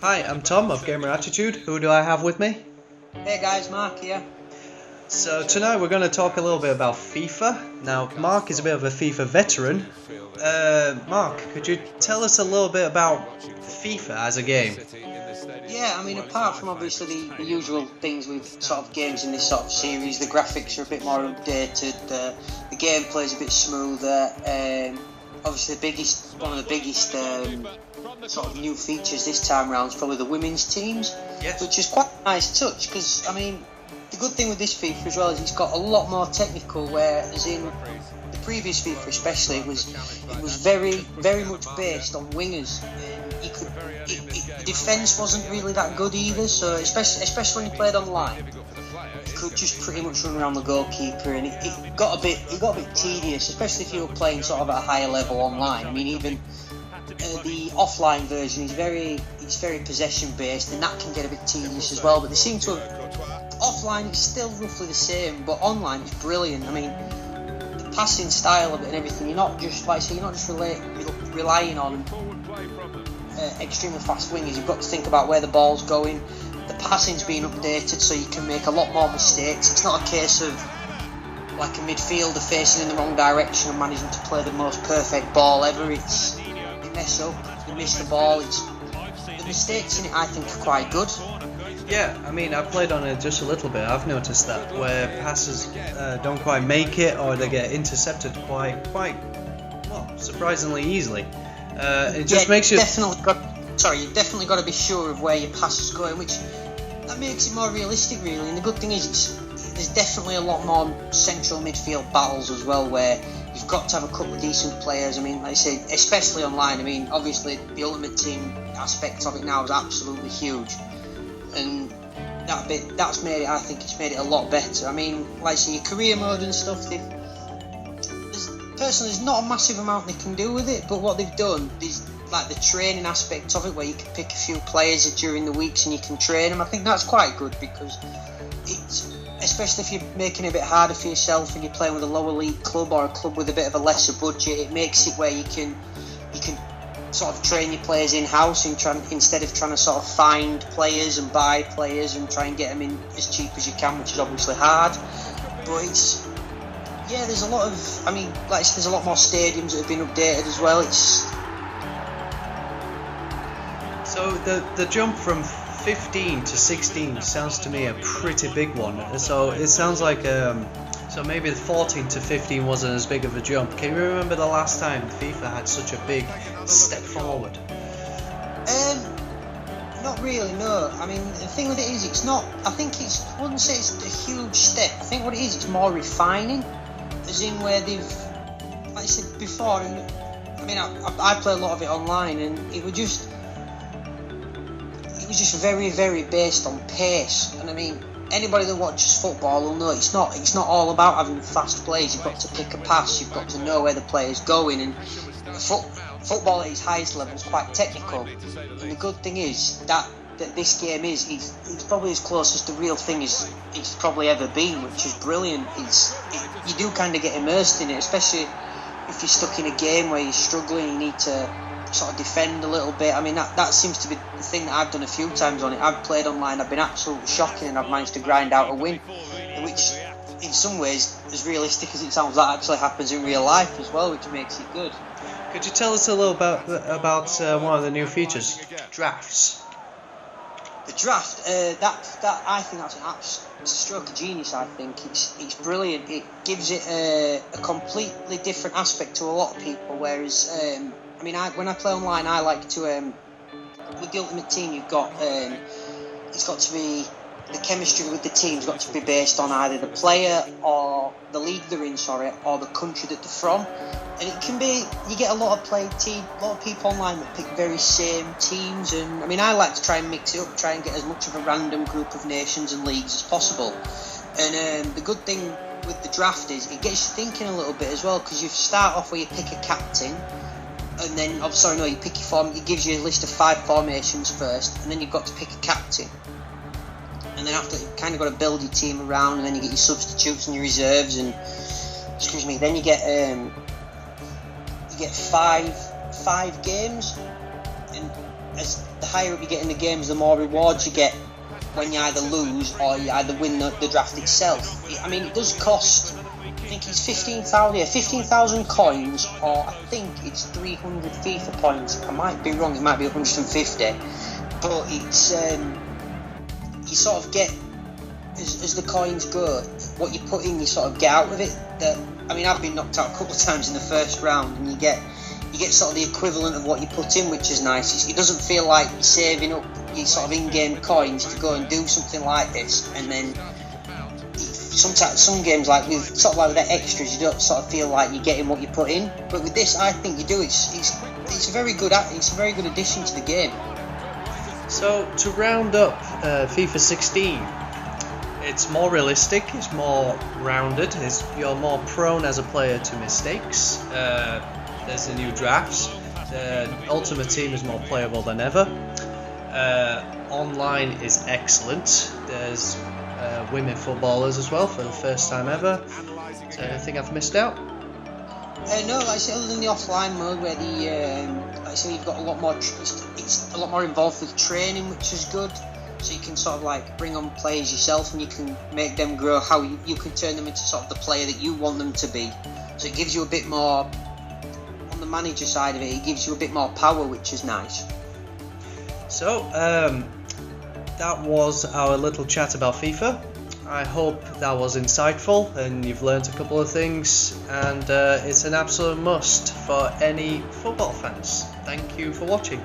Hi, I'm Tom of Gamer Attitude. Who do I have with me? Hey guys, Mark here. So tonight we're going to talk a little bit about FIFA. Now, Mark is a bit of a FIFA veteran. Mark, could you tell us a little bit about FIFA as a game? Yeah, I mean, apart from obviously the usual things with sort of games in this sort of series, the graphics are a bit more updated, the gameplay is a bit smoother. Obviously, one of the biggest sort of new features this time around is probably the women's teams, Yes. which is quite a nice touch because, I mean, the good thing with this FIFA as well is it's got a lot more technical, whereas in the previous FIFA especially, it was very much based on wingers. Defence wasn't really that good either, so especially when you played online, you could just pretty much run around the goalkeeper, and it got a bit tedious, especially if you were playing sort of at a higher level online. I mean, even the offline version is very possession based, and that can get a bit tedious as well. But they seem to have offline it's still roughly the same, but online it's brilliant. I mean, the passing style of it and everything. You're not just relying on extremely fast wingers. You've got to think about where the ball's going. The passing's being updated, so you can make a lot more mistakes. It's not a case of like a midfielder facing in the wrong direction and managing to play the most perfect ball ever. It's you mess up, you miss the ball. The mistakes in it, I think, are quite good. Yeah, I mean, I've played on it just a little bit. I've noticed that where passes don't quite make it, or they get intercepted quite well, surprisingly easily. It just makes you... You've definitely got to be sure of where your pass is going, which that makes it more realistic, really. And the good thing is, there's definitely a lot more central midfield battles as well, where you've got to have a couple of decent players. I mean, like I say, especially online. I mean, obviously the Ultimate Team aspect of it now is absolutely huge, and that's made it. I think it's made it a lot better. I mean, like I say, your career mode and stuff. Personally, there's not a massive amount they can do with it, but what they've done is like the training aspect of it, where you can pick a few players during the weeks and you can train them. I think that's quite good, because it's, especially if you're making it a bit harder for yourself and you're playing with a lower league club or a club with a bit of a lesser budget, it makes it where you can sort of train your players in-house instead of trying to sort of find players and buy players and try and get them in as cheap as you can, which is obviously hard. But there's a lot of, I mean, like I said, there's a lot more stadiums that have been updated as well. So the jump from 15 to 16 sounds to me a pretty big one. So it sounds like so maybe the 14 to 15 wasn't as big of a jump. Can you remember the last time FIFA had such a big step forward? Not really, no. I mean, the thing with it is, it's not. I wouldn't say it's a huge step. I think what it is, it's more refining, as in where they've, like I said before. I mean, I play a lot of it online, and it was just very, very based on pace. And I mean, anybody that watches football will know it's not all about having fast plays. You've got to pick a pass. You've got to know where the player's going. And football at its highest level is quite technical. And the good thing is that this game it's probably as close as the real thing it's probably ever been, which is brilliant. You do kind of get immersed in it, especially if you're stuck in a game where you're struggling. You need to sort of defend a little bit. I mean, that seems to be the thing that I've done a few times on it. I've played online, I've been absolutely shocking, and I've managed to grind out a win, which in some ways, as realistic as it sounds, that actually happens in real life as well, which makes it good. Could you tell us a little about one of the new features, drafts? The draft, that I think it's a stroke of genius. I think it's brilliant. It gives it a completely different aspect to a lot of people. Whereas, I mean, when I play online, I like to with the Ultimate Team, you've got it's got to be, the chemistry with the team's got to be based on either the player or the league they're in, or the country that they're from. And it can be, you get a lot of people online that pick very same teams, and I mean, I like to try and mix it up, try and get as much of a random group of nations and leagues as possible. And the good thing with the draft is it gets you thinking a little bit as well, because you start off where you pick a captain, and then, you pick your form. It gives you a list of 5 formations first, and then you've got to pick a captain. And then after, you kind of got to build your team around, and then you get your substitutes and your reserves, and then you get 5 games, and as the higher up you get in the games, the more rewards you get when you either lose or you either win the draft itself. I mean, it does cost, I think it's 15,000 coins, or I think it's 300 FIFA points. I might be wrong, it might be 150, but it's you sort of get, as the coins go, what you put in, you sort of get out of it. I mean, I've been knocked out a couple of times in the first round, and you get sort of the equivalent of what you put in, which is nice. It doesn't feel like you're saving up your sort of in-game coins to go and do something like this, and then sometimes some games, like with the extras, you don't sort of feel like you're getting what you put in. But with this, I think you do. It's a very good addition to the game. So to round up FIFA 16, it's more realistic, it's more rounded, you're more prone as a player to mistakes. There's the new drafts. The Ultimate Team is more playable than ever. Online is excellent. There's women footballers as well for the first time ever. Is there anything I've missed out? No, like I say, other than the offline mode where like I say, you've got a lot more. It's a lot more involved with training, which is good. So you can sort of like bring on players yourself, and you can make them grow. How you can turn them into sort of the player that you want them to be. So it gives you a bit more. On the manager side of it, it gives you a bit more power, which is nice. So that was our little chat about FIFA. I hope that was insightful and you've learnt a couple of things, and it's an absolute must for any football fans. Thank you for watching.